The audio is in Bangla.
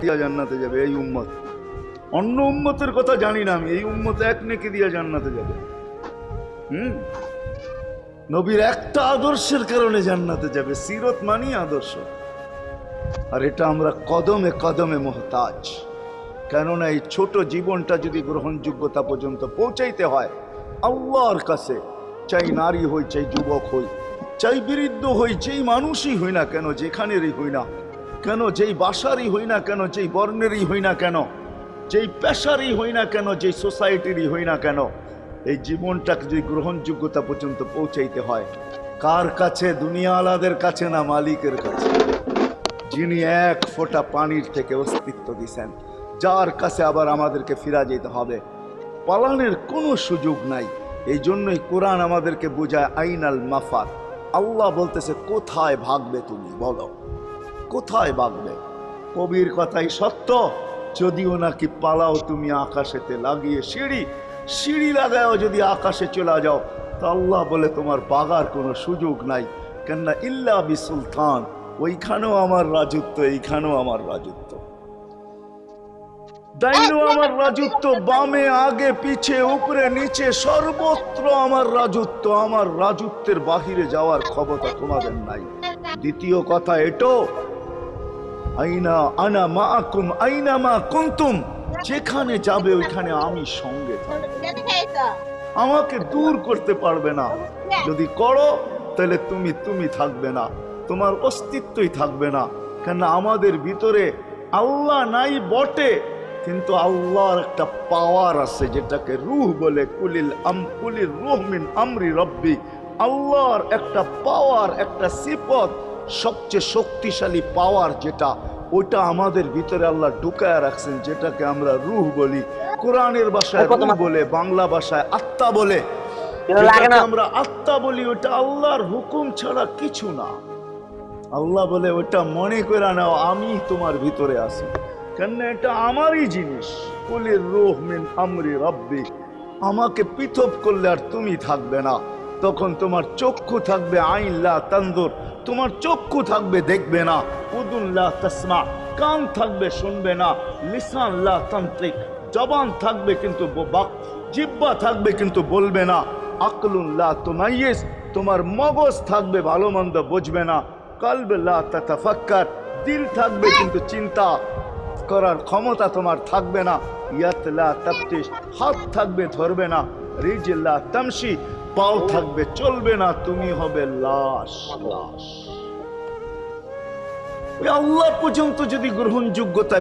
দিয়া জান্নাতে যাবে এই উম্মত। অন্য উম্মতের কথা জানি না আমি, এই উম্মত এক নেকি দিয়া জান্নাতে যাবে। নবীর একটা আদর্শের কারণে জান্নাতে যাবে। সিরত মানি আদর্শ, আর এটা আমরা কদমে কদমে মুহতাজ। কেননা এই ছোট জীবনটা যদি গ্রহণযোগ্যতা পর্যন্ত পৌঁছাইতে হয় আল্লাহর কাছে, চাই নারী হই, চাই যুবক হই, চাই বৃদ্ধ হই, যেই মানুষই হই না কেন, যেখানেরই হই না কেন, যেই বাসারই হই না কেন, যেই বর্ণেরই হই না কেন, যেই পেশারই হই না কেন, যেই সোসাইটিরই হই না কেন, এই জীবনটাকে যদি গ্রহণযোগ্যতা পর্যন্ত পৌঁছাইতে হয় কার কাছে? দুনিয়া আলাদের কাছে না, মালিকের কাছে, যিনি এক ফোঁটা পানির থেকে অস্তিত্ব দিছেন, যার কাছে আবার আমাদেরকে ফিরা যেতে হবে। পালানের কোনো সুযোগ নাই। এই জন্যই কোরআন আমাদেরকে বোঝায় আইনাল মাফার। আল্লাহ বলতেছে কোথায় ভাগবে তুমি, বলো কোথায় ভাগবে? কবির কথাই সত্য, যদিও নাকি পালাও তুমি আকাশেতে লাগিয়ে সিঁড়ি, সিঁড়ি লাগাও যদি আকাশে চলে যাও, তা আল্লাহ বলে তোমার বাগার কোনো সুযোগ নাই। কেননা ইল্লা বি সুলতান, ওইখানেও আমার রাজত্ব, এইখানেও আমার রাজত্ব, ডাইনো আমার রাজত্ব, বামে আগে পিছে উপরে নিচে সর্বত্র আমার রাজত্ব। আমার রাজত্বের বাহিরে যাওয়ার ক্ষমতা তোমাদের নাই। দ্বিতীয় কথা এটো, আইনা আনা মাআকুম আইনা মা কুনতুম, যেখানে যাবে ওইখানে আমি সঙ্গে থাকবো। আমাকে দূর করতে পারবে না। যদি করো তাহলে তুমি থাকবে না, তোমার অস্তিত্বই থাকবে না। কেন আমাদের ভিতরে আল্লাহ নাই বটে, কিন্তু আল্লাহর একটা পাওয়ার আছে যেটাকে রূহ বলে। কুলির রূহ মিন আমরি রব্বি, আল্লাহর একটা পাওয়ার, একটা সিফত, সবচেয়ে শক্তিশালী পাওয়ার যেটা, ওটা আমাদের ভিতরে আল্লাহ ঢুকায় রাখছেন, যেটাকে আমরা রূহ বলি। কোরআনের ভাষায় রূহ বলে, বাংলা ভাষায় আত্মা বলে। আমরা আত্মা বলি, ওটা আল্লাহর হুকুম ছাড়া কিছু না। আল্লাহ বলে ওটা মনে করে নাও আমি তোমার ভিতরে আছি, কেন এটা আমারই জিনিস। কুলির রূহ মিন আমরি রব্বি, আমাকে পৃথক করলে আর তুমি থাকবে না। তখন তোমার চক্ষু থাকবে আইন লা তানজুর, তোমার চক্ষু থাকবে দেখবে না। উদুন লা তাসমা, কান থাকবে শুনবে না। লিসান লা তান্তিক, জবান থাকবে কিন্তু জিহ্বা থাকবে কিন্তু বলবে না। আকলুন লা তুমাইয়িজ, তোমার মগজ থাকবে ভালো মন্দ বুঝবে না। কলব লা তাতাফাক্কার, দিল থাকবে কিন্তু চিন্তা করার ক্ষমতা তোমার থাকবে না। ইয়াত লা তাফতিশ, হাত থাকবে ধরবে না। রিজল লা তামশি, পাও থাকবে চলবে না। তুমি হবে লাশ। লাশ। আল্লাহ পর্যন্ত যদি গ্রহণযোগ্যতা